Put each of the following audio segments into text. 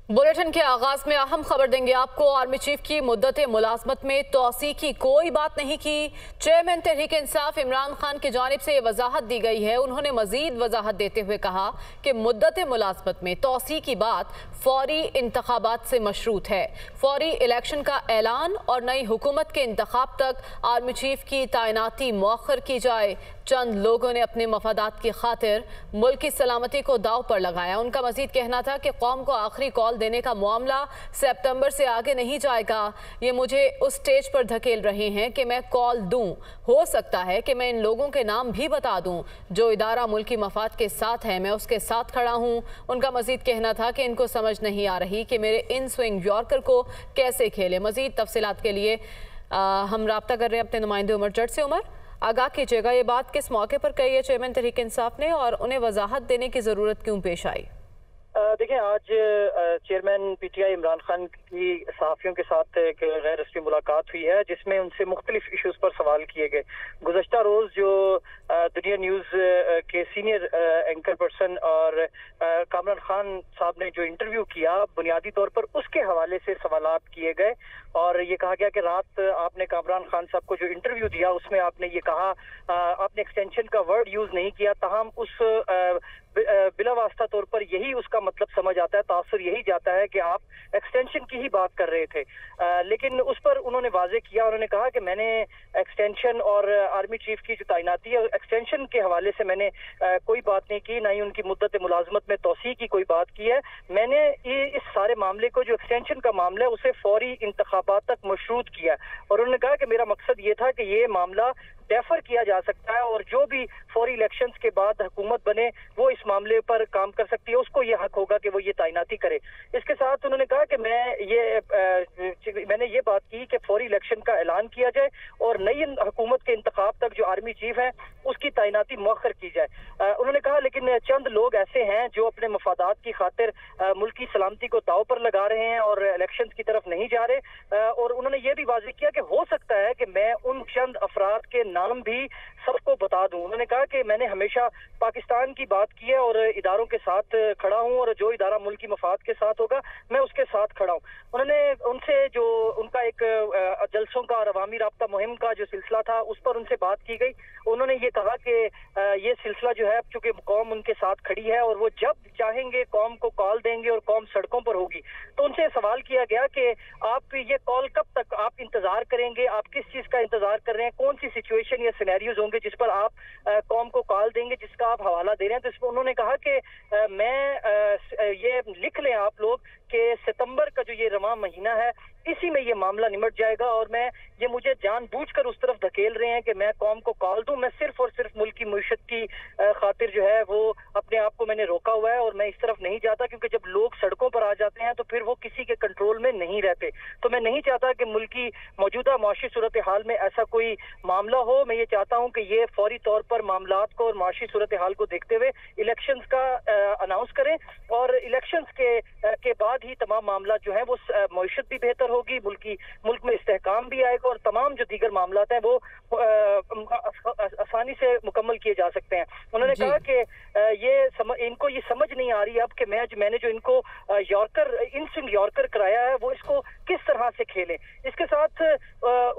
Bulletin के आगाज में अहम खबर देंगे आपको। आर्मी चीफ की मुद्दत मुलाजमत में तोसी की कोई बात नहीं की। चेयरमैन तहरीक इंसाफ इमरान खान की जानिब से ये वजाहत दी गई है। उन्होंने मजीद वजाहत देते हुए कहा कि मुद्दत मुलाजमत में तोसी की बात फौरी इंतखाबात से मशरूत है। फौरी इलेक्शन का ऐलान और नई हुकूमत के इंतखाब तक आर्मी चीफ की तैनाती मौखर की जाए। चंद लोगों ने अपने मफादात की खातिर मुल्क की सलामती को दाव पर लगाया। उनका मजीद कहना था कि कौम को आखिरी कॉल देने का मामला सितंबर से आगे नहीं जाएगा। ये मुझे उस स्टेज पर धकेल रहे हैं कि मैं कॉल दूं। हो सकता है कि मैं इन लोगों के नाम भी बता दूं। जो इदारा मुल्की मफाद के साथ है मैं उसके साथ खड़ा हूं। उनका मजीद कहना था कि इनको समझ नहीं आ रही कि मेरे इन स्विंग यॉर्कर को कैसे खेले। मजीद तफसीलात के लिए हम राब्ता कर रहे हैं अपने नुमाइंदे उमर जट से। उमर, आगाह कीजिएगा, ये बात किस मौके पर कही है चेयरमैन तहरीक इंसाफ ने और उन्हें वजाहत देने की ज़रूरत क्यों पेश आई? देखिए, आज चेयरमैन पीटीआई इमरान खान की सहाफ़ियों के साथ एक गैर रस्मी मुलाकात हुई है जिसमें उनसे मुख्तलिफ इशूज़ पर सवाल किए गए। गुज़श्ता रोज़ जो दुनिया न्यूज़ के सीनियर एंकर पर्सन और कामरान खान साहब ने जो इंटरव्यू किया, बुनियादी तौर पर उसके हवाले से सवालात किए गए और ये कहा गया कि रात आपने कामरान खान साहब को जो इंटरव्यू दिया उसमें आपने ये कहा, आपने एक्सटेंशन का वर्ड यूज़ नहीं किया, ताहम उस बिला वास्ता तौर पर यही उसका मतलब समझ आता है, तासुर यही जाता है कि आप एक्सटेंशन की ही बात कर रहे थे। लेकिन उस पर उन्होंने वाजे किया, उन्होंने कहा कि मैंने एक्सटेंशन और आर्मी चीफ की जो तैनाती है एक्सटेंशन के हवाले से मैंने कोई बात नहीं की, ना ही उनकी मुद्दत मुलाजमत में तोसी की कोई बात की है। मैंने इस सारे मामले को, जो एक्सटेंशन का मामला है, उसे फौरी इंतखाबात तक मशरूत किया और उन्होंने कहा कि मेरा मकसद ये था कि ये मामला डेफर किया जा सकता है और जो भी फौरी इलेक्शंस के बाद हुकूमत बने वो इस मामले पर काम कर सकती है, उसको ये हक होगा कि वो ये तैनाती करे। इसके साथ उन्होंने कहा कि मैंने ये बात की कि फौरी इलेक्शन का ऐलान किया जाए और नई हुकूमत के इंतखाब तक जो आर्मी चीफ है उसकी तैनाती मौखर की जाए। उन्होंने कहा लेकिन चंद लोग ऐसे हैं जो अपने मफादात की खातिर मुल्क की सलामती को दाव पर लगा रहे हैं और इलेक्शन की तरफ नहीं जा रहे। और उन्होंने ये भी वाज़ेह किया कि हो सकता है कि मैं उन चंद अफराद के नाम भी सबको बता दूं। उन्होंने कहा कि मैंने हमेशा पाकिस्तान की बात की है और इदारों के साथ खड़ा हूं और जो इदारा मुल्की मफाद के साथ होगा मैं उसके साथ खड़ा हूं। उन्होंने उनसे जो उनका एक जलसों का और अवामी राब्ता मुहिम का जो सिलसिला था उस पर उनसे बात की गई। उन्होंने ये कहा कि ये सिलसिला जो है, चूंकि कौम उनके साथ खड़ी है और वो जब चाहेंगे कौम को कॉल देंगे और कौम सड़कों पर होगी। तो उनसे सवाल किया गया कि आप ये कॉल कब तक आप इंतजार करेंगे, आप किस चीज का इंतजार कर रहे हैं, कौन सी सिचुएशन या सिनेरियोज होंगे जिस पर आप कौम को कॉल देंगे, जिसका आप हवाला दे रहे हैं। तो इस पर उन्होंने कहा कि मैं ये लिख लें आप लोग कि सितंबर का जो ये रवां महीना है इसी में ये मामला निमट जाएगा और ये मुझे जानबूझकर उस तरफ धकेल रहे हैं कि मैं कौम को कॉल दूं। मैं सिर्फ और सिर्फ मुल्क की मईशत की खातिर जो है वो अपने आप को मैंने रोका हुआ है और मैं इस तरफ नहीं जाता, क्योंकि जब लोग सड़कों पर आ जाते हैं तो फिर वो किसी के कंट्रोल में नहीं रहते। तो मैं नहीं चाहता कि मुल्क की मौजूदा माशी सूरत हाल में ऐसा कोई मामला हो। मैं ये चाहता हूँ कि ये फौरी तौर पर मामलात को और माशी सूरत हाल को देखते हुए इलेक्शंस का अनाउंस करें और इलेक्शंस के बाद ही तमाम मामला जो है वो मईशत भी बेहतर होगी, मुल्क में इस्तेहकाम भी आएगा और तमाम जो दीगर मामलात हैं वो आसानी से मुकम्मल किए जा सकते हैं। उन्होंने कहा कि इनको ये समझ नहीं आ रही अब कि मैंने जो इनको इन स्विंग यॉर्कर कराया है वो इसको किस तरह से खेलें। इसके साथ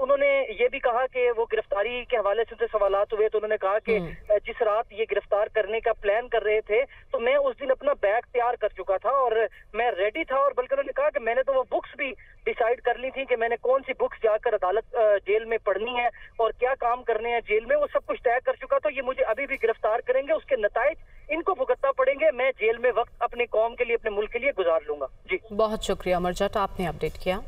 उन्होंने ये भी कहा कि वो गिरफ्तारी के हवाले से उनसे सवालात हुए तो उन्होंने कहा कि जिस रात ये गिरफ्तार करने का प्लान कर रहे थे तो मैं उस दिन अपना बैग तैयार कर चुका था और मैं रेडी था, और बल्कि उन्होंने कहा कि मैंने तो वो बुक्स भी डिसाइड कर ली थी कि मैंने कौन सी बुक्स जाकर अदालत जेल में पढ़नी है और क्या काम करने हैं जेल में, वो सब कुछ तय कर चुका। तो ये मुझे अभी भी गिरफ्तार करेंगे, उसके नताइज इनको भुगतना पड़ेंगे। मैं जेल में वक्त अपनी कौम के लिए, अपने मुल्क के लिए गुजार लूंगा। जी, बहुत शुक्रिया उमर जट, आपने अपडेट किया।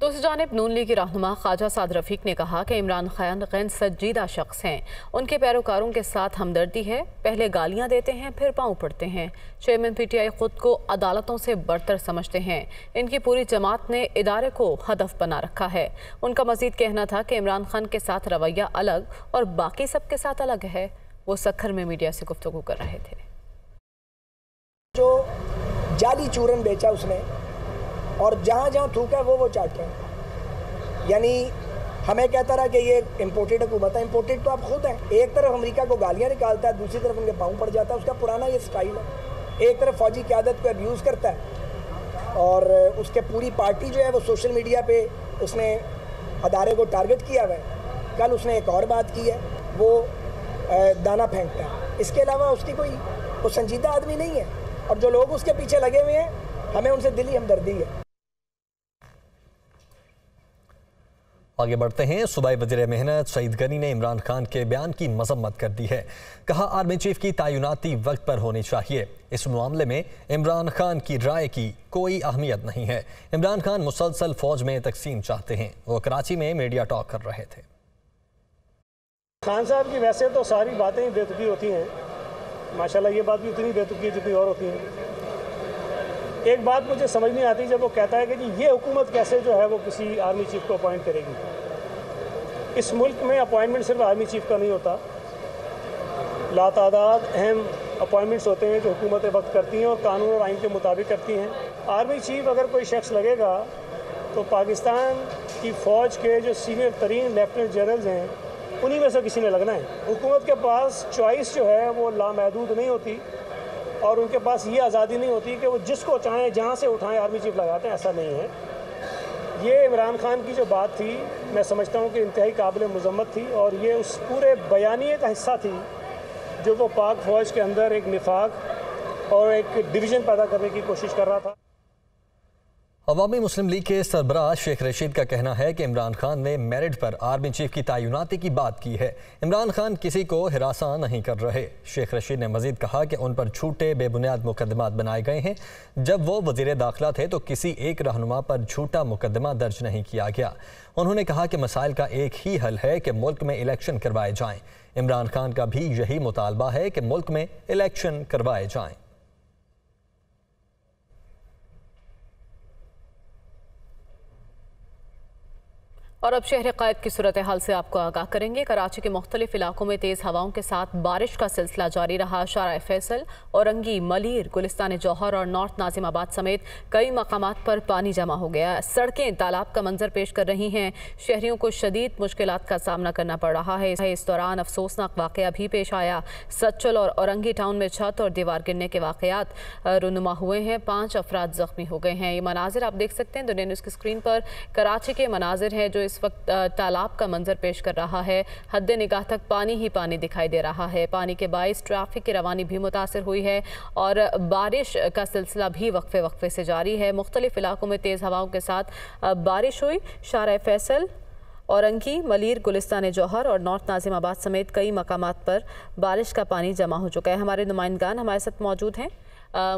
दूसरी जानिब नून लीग के रहनुमा ख्वाजा साद रफीक ने कहा कि इमरान खान गैर संजीदा शख्स हैं, उनके पैरोकारों के साथ हमदर्दी है, पहले गालियां देते हैं फिर पांव पड़ते हैं। चेयरमैन पीटीआई खुद को अदालतों से बरतर समझते हैं, इनकी पूरी जमात ने इदारे को हदफ बना रखा है। उनका मजीद कहना था कि इमरान खान के साथ रवैया अलग और बाकी सबके साथ अलग है। वो सखर में मीडिया से गुफ्तगू कर रहे थे। जो जाली चूरन बेचा उसने और जहाँ जहाँ थूका वो चाटे, यानी हमें कहता रहा कि ये इम्पोर्टेड हुकूमत है। इम्पोर्टेड तो आप खुद हैं। एक तरफ अमेरिका को गालियाँ निकालता है, दूसरी तरफ उनके पाँव पड़ जाता है। उसका पुराना ये स्टाइल है। एक तरफ फौजी क़यादत को अब्यूज़ करता है और उसके पूरी पार्टी जो है वो सोशल मीडिया पे उसने अदारे को टारगेट किया हुआ है। कल उसने एक और बात की है, वो दाना फेंकता है। इसके अलावा उसकी कोई संजीदा आदमी नहीं है। और जो लोग उसके पीछे लगे हुए हैं, हमें उनसे दिली हमदर्दी है। आगे बढ़ते हैं। सूबाई वज़ीर मेहनत सईद गनी ने इमरान खान के बयान की मजम्मत कर दी है। कहा, आर्मी चीफ की तैनाती वक्त पर होनी चाहिए। इस मामले में इमरान खान की राय की कोई अहमियत नहीं है। इमरान खान मुसलसल फौज में तकसीम चाहते हैं। वो कराची में मीडिया टॉक कर रहे थे। खान साहब की वैसे तो सारी बातें ही बेतुकी होती हैं, माशाल्लाह ये बात भी उतनी बेतुकी है जितनी और होती हैं। एक बात मुझे समझ नहीं आती जब वो कहता है कि जी ये हुकूमत कैसे जो है वो किसी आर्मी चीफ को अपॉइंट करेगी। इस मुल्क में अपॉइंटमेंट सिर्फ आर्मी चीफ का नहीं होता, लातादाद अहम अपॉइंटमेंट्स होते हैं जो हुकूमतें वक्त करती हैं और कानून और आइन के मुताबिक करती हैं। आर्मी चीफ अगर कोई शख्स लगेगा तो पाकिस्तान की फ़ौज के जो सीनियर तरीन लेफ्टिनेंट जनरल्स हैं उन्हीं में से किसी ने लगना है। हुकूमत के पास चॉइस जो है वो लामहदूद नहीं होती और उनके पास ये आज़ादी नहीं होती कि वो जिसको चाहें जहाँ से उठाएं आर्मी चीफ लगाते हैं, ऐसा नहीं है। ये इमरान खान की जो बात थी मैं समझता हूँ कि इंतहाई काबिल मज़म्मत थी और ये उस पूरे बयानिए का हिस्सा थी जो वो पाक फ़ौज के अंदर एक निफाक और एक डिवीज़न पैदा करने की कोशिश कर रहा था। अवामी मुस्लिम लीग के सरबराह शेख रशीद का कहना है कि इमरान खान ने मेरिट पर आर्मी चीफ की तैनाती की बात की है। इमरान खान किसी को हिरासा नहीं कर रहे। शेख रशीद ने मजीद कहा कि उन पर झूठे बेबुनियाद मुकदमात बनाए गए हैं। जब वो वजीर दाखिला थे तो किसी एक रहनुमा पर झूठा मुकदमा दर्ज नहीं किया गया। उन्होंने कहा कि मसाइल का एक ही हल है कि मुल्क में इलेक्शन करवाए जाएँ। इमरान खान का भी यही मुतालबा है कि मुल्क में इलेक्शन करवाए जाएँ। और अब शहर क़ायद की सूरत हाल से आपको आगाह करेंगे। कराची के मुख्तलिफ इलाकों में तेज़ हवाओं के साथ बारिश का सिलसिला जारी रहा। शारा फैसल, औरंगी, मलीर, गुलिस्तान जौहर और नॉर्थ नाजिमाबाद समेत कई मकामात पर पानी जमा हो गया। सड़कें तालाब का मंजर पेश कर रही हैं। शहरियों को शदीद मुश्किलात का सामना करना पड़ रहा है। इस दौरान अफसोसनाक वाक़या भी पेश आया। सच्चल और औरंगी टाउन में छत और दीवार गिरने के वाक़यात रुनुमा हुए हैं। 5 अफराद जख्मी हो गए हैं। ये मनाजिर आप देख सकते हैं दुनिया न्यूज़ की स्क्रीन पर। कराची के मनाजिर हैं जो इस वक्त तालाब का मंजर पेश कर रहा है। हद निगाह तक पानी ही पानी दिखाई दे रहा है। पानी के बाइस ट्रैफिक की रवानी भी मुतासर हुई है और बारिश का सिलसिला भी वक्फे वक्फे से जारी है। मुख्तलिफ इलाकों में तेज़ हवाओं के साथ बारिश हुई। शारा फैसल, औरंगी, मलीर, गुलिस्तान जौहर और नॉर्थ नाजिमाबाद समेत कई मकामात पर बारिश का पानी जमा हो चुका है। हमारे नुमाइंदगान हमारे साथ मौजूद हैं।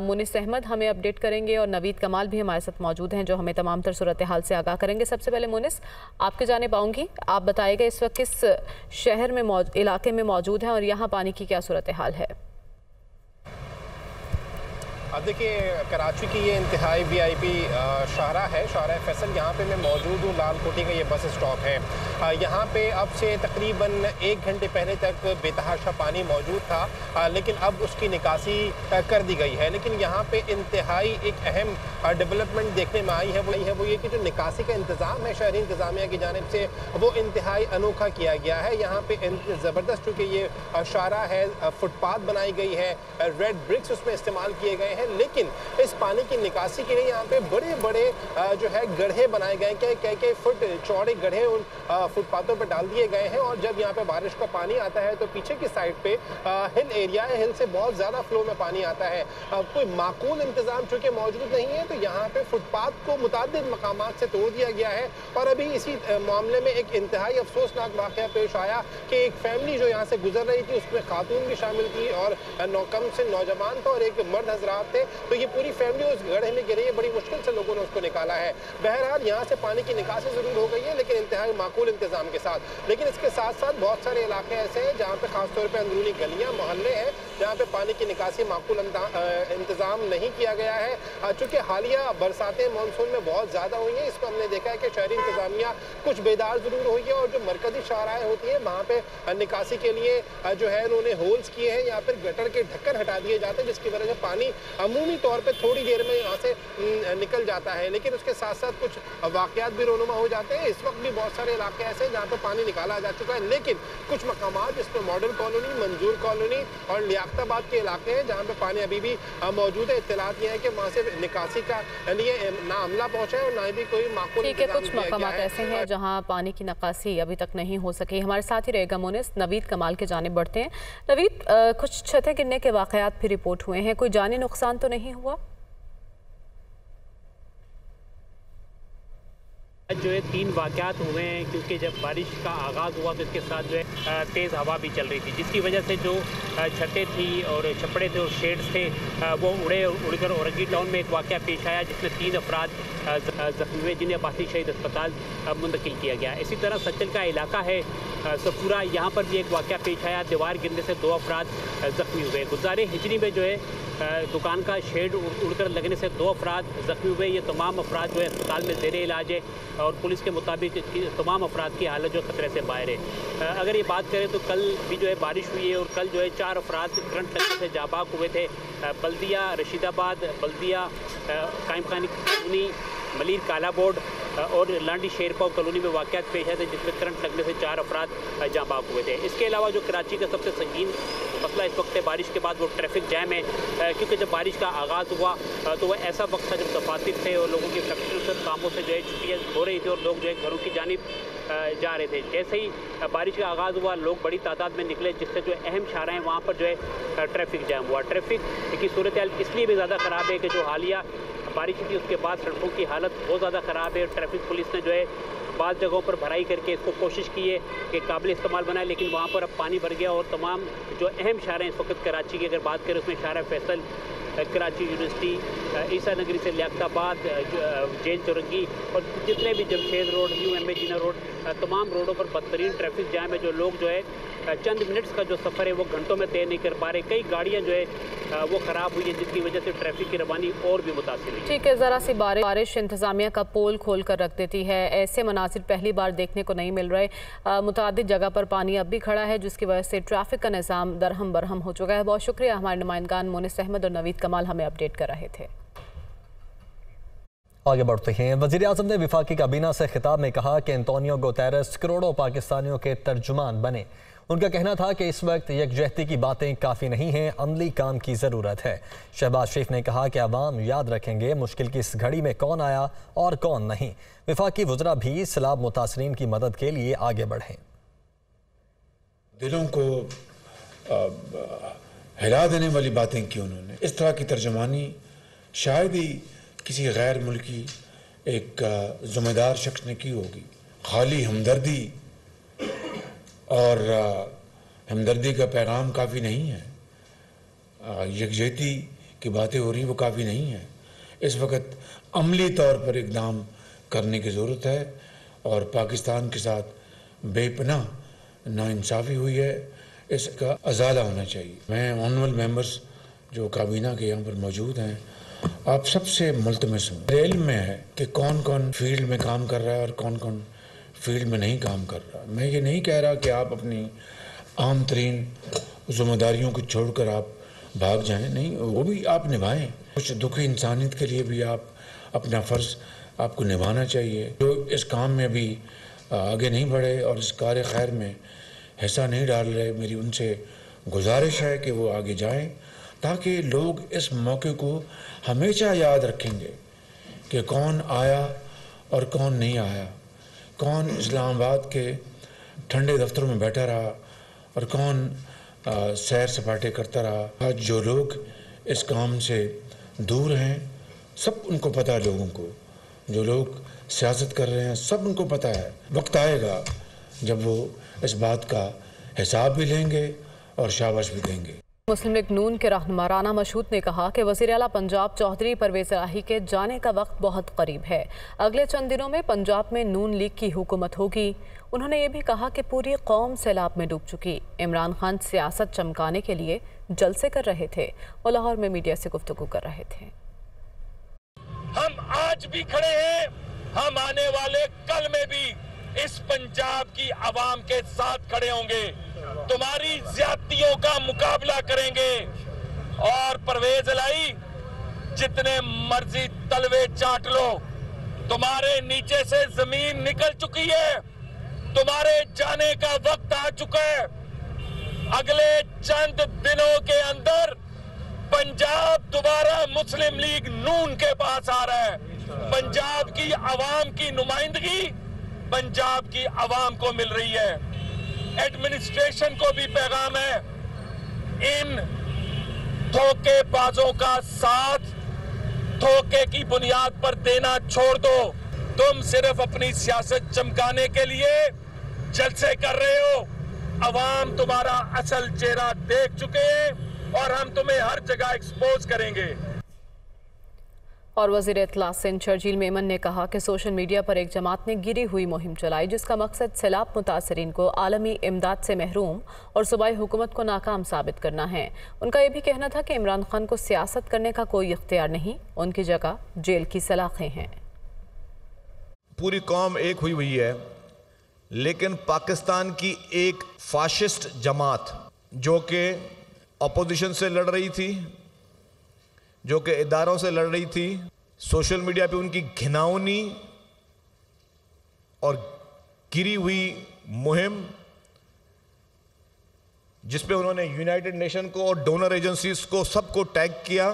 मुनिस अहमद हमें अपडेट करेंगे और नवीद कमाल भी हमारे साथ मौजूद हैं जो हमें तमाम तर सूरत हाल से आगाह करेंगे। सबसे पहले मुनिस, आपके जाने पाऊंगी, आप बताइएगा इस वक्त किस शहर में इलाके में मौजूद हैं और यहाँ पानी की क्या सूरत हाल है? अब देखिए, कराची की ये इंतहाई VIP शाहरा है, शाहरा फैसल। यहाँ पे मैं मौजूद हूँ। लाल कोठी का ये बस स्टॉप है। यहाँ पे अब से तकरीबन 1 घंटे पहले तक बेतहाशा पानी मौजूद था, लेकिन अब उसकी निकासी कर दी गई है। लेकिन यहाँ पे इंतहाई एक अहम डेवलपमेंट देखने में आई है, वो ये कि जो निकासी का इंतज़ाम है शहरी इंतज़ामिया की जानिब से, वो इंतहाई अनोखा किया गया है। यहाँ पे ज़बरदस्त चूँकि ये शाहरा है, फुटपाथ बनाई गई है, रेड ब्रिक्स उसमें इस्तेमाल किए गए हैं। लेकिन इस पानी की निकासी के लिए यहाँ पे बड़े बड़े जो है गड्ढे बनाए गए हैं। कई फुट चौड़े गड्ढे उन फुटपाथों पर डाल दिए गए हैं और जब यहाँ पे बारिश का पानी आता है तो पीछे की साइड पे हिल एरिया है, हिल से बहुत ज़्यादा फ्लो में पानी आता है। कोई माकूल इंतज़ाम चूँकि मौजूद नहीं है तो यहाँ पे फुटपाथ को मुतादिद मकामात से तोड़ दिया गया है। और अभी इसी मामले में एक इंतहाई अफसोसनाक वाक़या पेश आया कि एक फैमिली जो यहाँ से गुजर रही थी उसमें खातून भी शामिल थी और कम से नौजवान था और एक मर्द हजरात थे। तो ये पूरी फैमिली उस गड्ढे में गिरी है। बड़ी मुश्किल से लोगों ने उसको निकाला है। बहरहाल यहाँ से पानी की निकासी जरूर हो गई है लेकिन इंतहाई माकूल इंतजाम के साथ। लेकिन इसके साथ साथ बहुत सारे इलाके ऐसे हैं जहाँ पे खासतौर पे अंदरूनी गलियाँ, मोहल्ले हैं जहाँ पे पानी की निकासी माकूल इंतजाम नहीं किया गया है। चूँकि हालिया बरसातें मानसून में बहुत ज़्यादा हुई हैं, इसमें हमने देखा है कि शहरी इंतजामिया कुछ बेदार ज़रूर हुई है और जो मरकजी शाहराएँ होती हैं वहाँ पे निकासी के लिए जो है उन्होंने होल्स किए हैं, यहाँ पर गटर के ढक्कन हटा दिए जाते हैं, जिसकी वजह से पानी अमूमी तौर पर थोड़ी देर में यहाँ से निकल जाता है। लेकिन उसके साथ साथ कुछ वाक़यात भी रोनुमा हो जाते हैं। इस वक्त भी बहुत सारे इलाके ऐसे हैं जहाँ पे पानी निकाला जा चुका है, लेकिन कुछ मकामात जिसमें मॉडल कॉलोनी, मंजूर कॉलोनी और लियाकताबाद के इलाके हैं जहाँ पे पानी अभी भी मौजूद है। इत्तलात ये है कि वहाँ से निकासी का लिए ना अमला पहुँचा है और ना ही कोई माकूल इंतजाम कुछ मकामात ऐसे हैं जहाँ पानी की निकासी अभी तक नहीं हो सकी। हमारे साथ ही रहेगा मोनिस नवीद कमाल के जानिब बढ़ते हैं। नवीद, कुछ छतें गिरने के वाक़यात भी रिपोर्ट हुए हैं, कोई जानी नुकसान तो नहीं हुआ? जो है 3 वाक़यात हुए हैं, क्योंकि जब बारिश का आगाज़ हुआ तो इसके साथ जो है तेज़ हवा भी चल रही थी, जिसकी वजह से जो छतें थी और छपड़े थे और शेड्स थे वो उड़कर औरंगी टाउन में एक वाक़या पेश आया जिसमें 3 अफराद ज़ख्मी हुए, जिन्हें अब्बासी शहीद अस्पताल मुंतकिल किया गया। इसी तरह सच्चल का इलाका है सफूरा, यहाँ पर भी एक वाक़या पेश आया, दीवार गिरने से 2 अफराद ज़ख्मी हुए। गुज़ारे हिजरी में जो है दुकान का शेड उड़कर लगने से 2 अफराद ज़ख्मी हुए। ये तमाम अफराद जो है अस्पताल में ज़ेरे इलाज है और पुलिस के मुताबिक तमाम अफराद की हालत जो खतरे से बाहर है। अगर ये बात करें तो कल भी जो है बारिश हुई है और कल जो है 4 अफराद करंट लगने से जाबाक हुए थे। बल्दिया रशीदाबाद, बल्दिया कायम खानी कॉलोनी, मलिर काला बोर्ड और लांडी शेरपाव कॉलोनी में वाक़यात पेश आए थे जिसमें करंट लगने से 4 अफराद जाबाक हुए थे। इसके अलावा जो कराची का सबसे संगीन मसला इस वक्त है बारिश के बाद वो ट्रैफिक जैम है, क्योंकि जब बारिश का आगाज़ हुआ तो वह ऐसा वक्त था जब दफातर थे और लोगों की फैक्ट्रियों से कामों से जो है छुट्टियाँ हो रही थी और लोग जो है घरों की जानिब जा रहे थे। जैसे ही बारिश का आगाज़ हुआ लोग बड़ी तादाद में निकले, जिससे जो अहम शाहराएँ हैं वहाँ पर जो है ट्रैफिक जैम हुआ। ट्रैफिक की सूरत हाल इसलिए भी ज़्यादा ख़राब है कि जो हालिया बारिश थी उसके बाद सड़कों की हालत बहुत ज़्यादा ख़राब है। ट्रैफिक पुलिस ने जो है बाद जगहों पर भराई करके इसको कोशिश की है कि काबिल इस्तेमाल बनाए, लेकिन वहाँ पर अब पानी भर गया और तमाम जो अहम शहर हैं इस वक्त कराची की अगर बात करें उसमें शाहरा फैसल, कराची यूनिवर्सिटी, ईसा नगरी से लियाकताबाद, जेल चौरंगी और जितने भी जमशेद रोड, न्यू MA जीना रोड, तमाम रोडों पर बदतरीन ट्रैफिक जाम है। जो लोग जो है चंद मिनट्स का जो सफ़र है वो घंटों में तय नहीं कर पा रहे। कई गाड़ियाँ जो है वो ख़राब हुई है जिसकी वजह से ट्रैफिक की रवानी और भी मुतासिर हुई। ठीक है, ज़रा सी बारिश इंतज़ामिया का पोल खोल कर रख देती है। ऐसे मनासिर पहली बार देखने को नहीं मिल रहे। मुतादिद जगह पर पानी अब भी खड़ा है जिसकी वजह से ट्रैफिक का निज़ाम दरहम बरहम हो चुका है। बहुत शुक्रिया, हमारे नुमाइंदगान मोनिस अहमद और नवीद कमाल हमें अपडेट कर रहे थे। आगे बढ़ते हैं। वज़ीर आज़म ने वफाकी काबीना से खिताब में कहा कि एंटोनियो गुतेरेस करोड़ों पाकिस्तानियों के तर्जुमान बने। उनका कहना था कि इस वक्त यकजहती की बातें काफ़ी नहीं हैं, अमली काम की ज़रूरत है। शहबाज शरीफ ने कहा कि अवाम याद रखेंगे मुश्किल की इस घड़ी में कौन आया और कौन नहीं। वफाकी वज़रा भी सैलाब मुतासरीन की मदद के लिए आगे बढ़ें। दिलों को हिला देने वाली बातें की उन्होंने। इस तरह की तर्जमानी शायद ही किसी गैर मुल्की एक ज़िम्मेदार शख्स ने की होगी। खाली हमदर्दी और हमदर्दी का पैगाम काफ़ी नहीं है, यकजहती की बातें हो रही वो काफ़ी नहीं है। इस वक्त अमली तौर पर इक़दाम करने की ज़रूरत है और पाकिस्तान के साथ बेपनाह नाइंसाफ़ी हुई है, इसका अज़ाला होना चाहिए। मैं ऑनरेबल मेंबर्स जो काबीना के यहाँ पर मौजूद हैं, आप सबसे मुल्तमस हूँ। मेरे इल्म में है कि कौन कौन फील्ड में काम कर रहा है और कौन कौन फील्ड में नहीं काम कर रहा। मैं ये नहीं कह रहा कि आप अपनी आम तरीन ज़िम्मेदारियों को छोड़कर आप भाग जाएं, नहीं, वो भी आप निभाएं। कुछ दुखी इंसानियत के लिए भी आप अपना फ़र्ज़ आपको निभाना चाहिए। जो इस काम में अभी आगे नहीं बढ़े और इस कार खैर में हिस्सा नहीं डाल रहे, मेरी उनसे गुजारिश है कि वो आगे जाएं, ताकि लोग इस मौके को हमेशा याद रखेंगे कि कौन आया और कौन नहीं आया, कौन इस्लामाबाद के ठंडे दफ्तरों में बैठा रहा और कौन सैर सपाटे करता रहा। आज जो लोग इस काम से दूर हैं सब उनको पता है, लोगों को जो लोग सियासत कर रहे हैं सब उनको पता है। वक्त आएगा जब वो इस बात का हिसाब भी लेंगे और शाबाश भी देंगे। मुस्लिम लीग नून के रहनुमा राना मशहूद ने कहा कि वज़ीर आला पंजाब चौधरी परवेज़ इलाही के जाने का वक्त बहुत करीब है। अगले चंद दिनों में पंजाब में नून लीग की हुकूमत होगी। उन्होंने ये भी कहा कि पूरी कौम सैलाब में डूब चुकी। इमरान खान सियासत चमकाने के लिए जलसे कर रहे थे। वो लाहौर में मीडिया से गुफ्तगू कर रहे थे। हम आज भी खड़े हैं, हम आने वाले कल में भी इस पंजाब की आवाम के साथ खड़े होंगे, तुम्हारी ज्यादतियों का मुकाबला करेंगे। और परवेज इलाही, जितने मर्जी तलवे चाट लो, तुम्हारे नीचे से जमीन निकल चुकी है, तुम्हारे जाने का वक्त आ चुका है। अगले चंद दिनों के अंदर पंजाब दोबारा मुस्लिम लीग नून के पास आ रहा है। पंजाब की आवाम की नुमाइंदगी पंजाब की आवाम को मिल रही है। एडमिनिस्ट्रेशन को भी पैगाम है, इन धोखेबाजों का साथ धोखे की बुनियाद पर देना छोड़ दो। तुम सिर्फ अपनी सियासत चमकाने के लिए जलसे कर रहे हो। अवाम तुम्हारा असल चेहरा देख चुके हैं और हम तुम्हें हर जगह एक्सपोज करेंगे। और वज़ीर इत्तला सिंध शर्जील मेमन ने कहा कि सोशल मीडिया पर एक जमात ने गिरी हुई मुहिम चलाई, जिसका मकसद सैलाब मुतासरीन को आलमी इमदाद से महरूम और सूबाई हुकूमत को नाकाम साबित करना है। उनका यह भी कहना था कि इमरान खान को सियासत करने का कोई इख्तियार नहीं, उनकी जगह जेल की सलाखें हैं। पूरी कौम एक हुई हुई है, लेकिन पाकिस्तान की एक फाशिस्ट जमात जो कि अपोजिशन से लड़ रही थी, जो कि इदारों से लड़ रही थी, सोशल मीडिया पे उनकी घिनौनी और गिरी हुई मुहिम, जिस पे उन्होंने यूनाइटेड नेशन को और डोनर एजेंसीज को सबको टैग किया,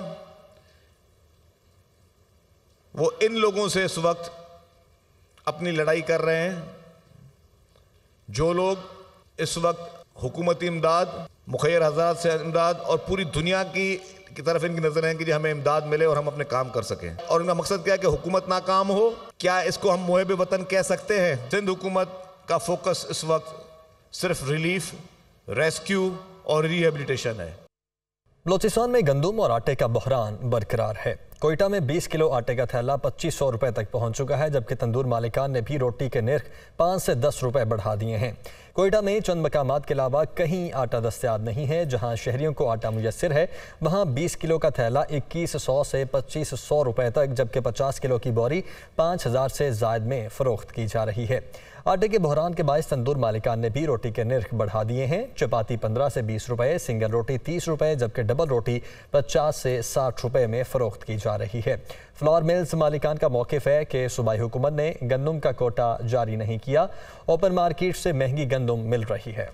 वो इन लोगों से इस वक्त अपनी लड़ाई कर रहे हैं। जो लोग इस वक्त हुकूमती इमदाद, मुखैर हज़रात से इमदाद और पूरी दुनिया की तरफ इनकी नजर है कि हमें इमदाद मिले और हम अपने काम कर सकें। और इनका मकसद क्या है कि हुकूमत नाकाम हो। क्या इसको हम मुहिब वतन कह सकते हैं? सिंध हुकूमत का फोकस इस वक्त सिर्फ रिलीफ, रेस्क्यू और रिहेबिलिटेशन है। बलोचिस्तान में गंदम और आटे का बहरान बरकरार है। कोयटा में 20 किलो आटे का थैला 2500 रुपए तक पहुंच चुका है, जबकि तंदूर मालिकान ने भी रोटी के निर्ख 5 से 10 रुपए बढ़ा दिए हैं। कोयटा में चंद मकामात के अलावा कहीं आटा दस्तयाब नहीं है। जहां शहरियों को आटा मुयस्सर है, वहां 20 किलो का थैला 2100 से 2500 रुपए तक, जबकि 50 किलो की बोरी 5000 से ज़ायद में फ़रोख्त की जा रही है। आटे के बहरान के बायस तंदूर मालिकान ने भी रोटी के निर्ख बढ़ा दिए हैं। चपाती 15 से 20 रुपए, सिंगल रोटी 30 रुपए, जबकि डबल रोटी 50 से 60 रुपए में फ़रोख्त की जा रही है। फ्लावर मिल्स मालिकान का मौक़िफ़ है कि सूबाई हुकूमत ने गंदम का कोटा जारी नहीं किया। ओपन मार्केट से महंगी गंदम मिल रही है।